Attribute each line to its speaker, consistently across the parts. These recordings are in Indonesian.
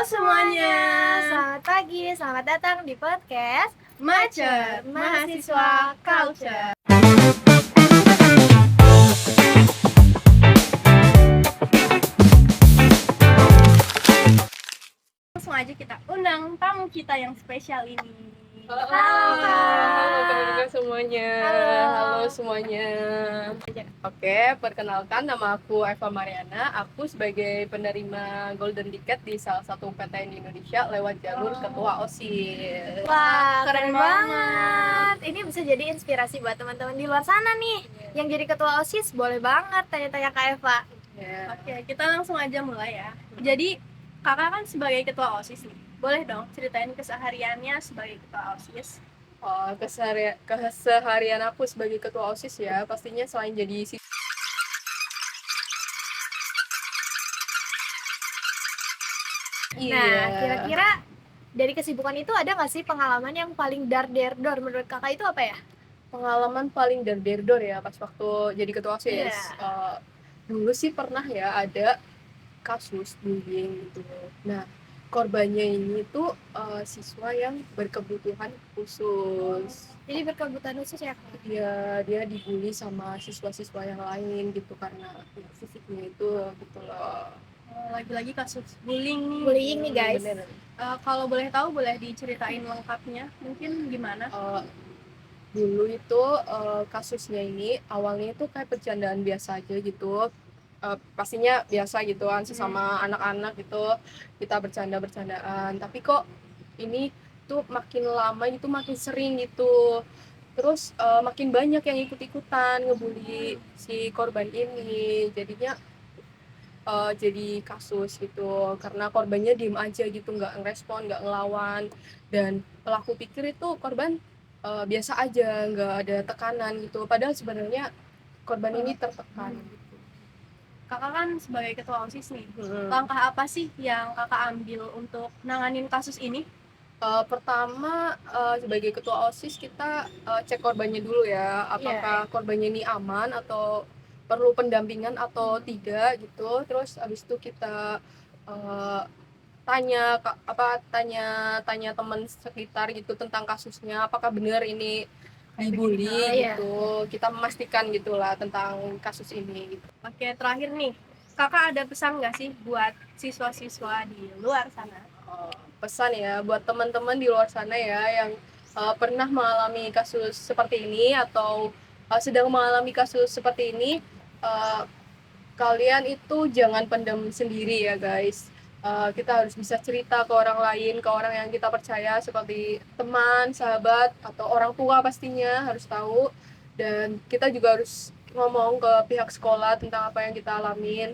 Speaker 1: semuanya.
Speaker 2: Selamat pagi, selamat datang di podcast
Speaker 1: Macet, Mahasiswa Culture. Langsung aja kita undang tamu kita yang spesial ini.
Speaker 3: Halo semuanya.
Speaker 2: Halo
Speaker 3: Semuanya. Oke, perkenalkan nama aku Eva Mariana. Aku sebagai penerima Golden Ticket di salah satu PTN di Indonesia lewat jalur ketua OSIS.
Speaker 2: Wah,
Speaker 1: Keren
Speaker 2: keren banget. Ini bisa jadi inspirasi buat teman-teman di luar sana nih. Yang jadi ketua OSIS boleh banget tanya-tanya Kak Eva.
Speaker 3: Ya.
Speaker 1: Oke, kita langsung aja mulai ya. Jadi, kakak kan sebagai ketua OSIS nih. Boleh dong ceritain kesehariannya sebagai ketua OSIS.
Speaker 3: Keseharian aku sebagai ketua OSIS ya, pastinya selain jadi
Speaker 2: Nah, kira-kira dari kesibukan itu ada nggak sih pengalaman yang paling dar-der-dor menurut kakak itu apa ya?
Speaker 3: pengalaman paling dar-der-dor ya pas waktu jadi ketua OSIS.
Speaker 2: Iya.
Speaker 3: Dulu sih pernah ya ada kasus bullying gitu. Nah, korbannya ini tuh siswa yang berkebutuhan khusus.
Speaker 2: Jadi berkebutuhan khusus ya Kak?
Speaker 3: Dia dibully sama siswa-siswa yang lain gitu karena fisiknya itu gitu loh.
Speaker 1: Lagi-lagi kasus bullying nih.
Speaker 2: Bullying nih guys.
Speaker 3: Bener.
Speaker 1: Kalau boleh tahu, boleh diceritain lengkapnya. Mungkin gimana?
Speaker 3: Dulu itu kasusnya ini awalnya itu kayak bercandaan biasa aja gitu. Pastinya biasa gitu kan sesama anak-anak gitu kita bercandaan, tapi kok ini tuh makin lama itu makin sering gitu, terus makin banyak yang ikut-ikutan ngebully si korban ini, jadinya jadi kasus gitu karena korbannya diem aja gitu, nggak ngerespon, nggak ngelawan, dan pelaku pikir itu korban biasa aja, nggak ada tekanan gitu, padahal sebenarnya korban ini tertekan.
Speaker 1: Kakak kan sebagai ketua OSIS nih, langkah apa sih yang kakak ambil untuk nanganin kasus ini?
Speaker 3: Pertama, sebagai ketua OSIS kita cek korbannya dulu ya, apakah korbannya ini aman atau perlu pendampingan atau tidak gitu. Terus abis itu kita tanya teman sekitar gitu tentang kasusnya, apakah benar ini dibully gitu. Kita memastikan gitulah tentang kasus ini gitu.
Speaker 1: Oke, terakhir nih, kakak ada pesan nggak sih buat siswa-siswa di luar sana?
Speaker 3: Pesan ya buat teman-teman di luar sana ya yang pernah mengalami kasus seperti ini atau sedang mengalami kasus seperti ini, kalian itu jangan pendam sendiri ya guys. Kita harus bisa cerita ke orang lain, ke orang yang kita percaya seperti teman, sahabat, atau orang tua pastinya harus tahu. Dan kita juga harus ngomong ke pihak sekolah tentang apa yang kita alamin.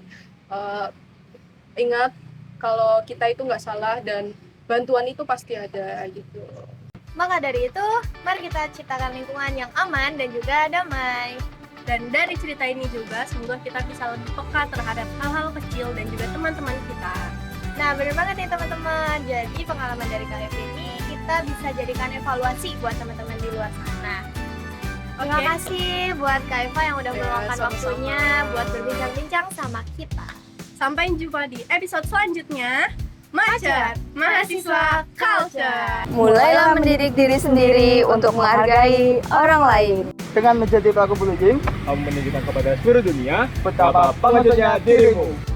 Speaker 3: Ingat kalau kita itu nggak salah dan bantuan itu pasti ada gitu.
Speaker 2: Maka dari itu, mari kita ciptakan lingkungan yang aman dan juga damai.
Speaker 1: Dan dari cerita ini juga, semoga kita bisa lebih peka terhadap hal-hal kecil dan juga teman-teman kita.
Speaker 2: Nah, benar banget nih teman-teman. Jadi pengalaman dari Kak Eva ini kita bisa jadikan evaluasi buat teman-teman di luar sana. Terima kasih buat Kak Eva yang udah meluangkan waktunya buat berbincang-bincang sama kita.
Speaker 1: Sampai jumpa di episode selanjutnya. Macet, Mahasiswa Culture.
Speaker 4: Mulailah mendidik diri sendiri untuk menghargai orang lain.
Speaker 5: Dengan menjadi pelaku bullying,
Speaker 6: kamu menunjukkan kepada seluruh dunia
Speaker 5: betapa pengejutnya dirimu.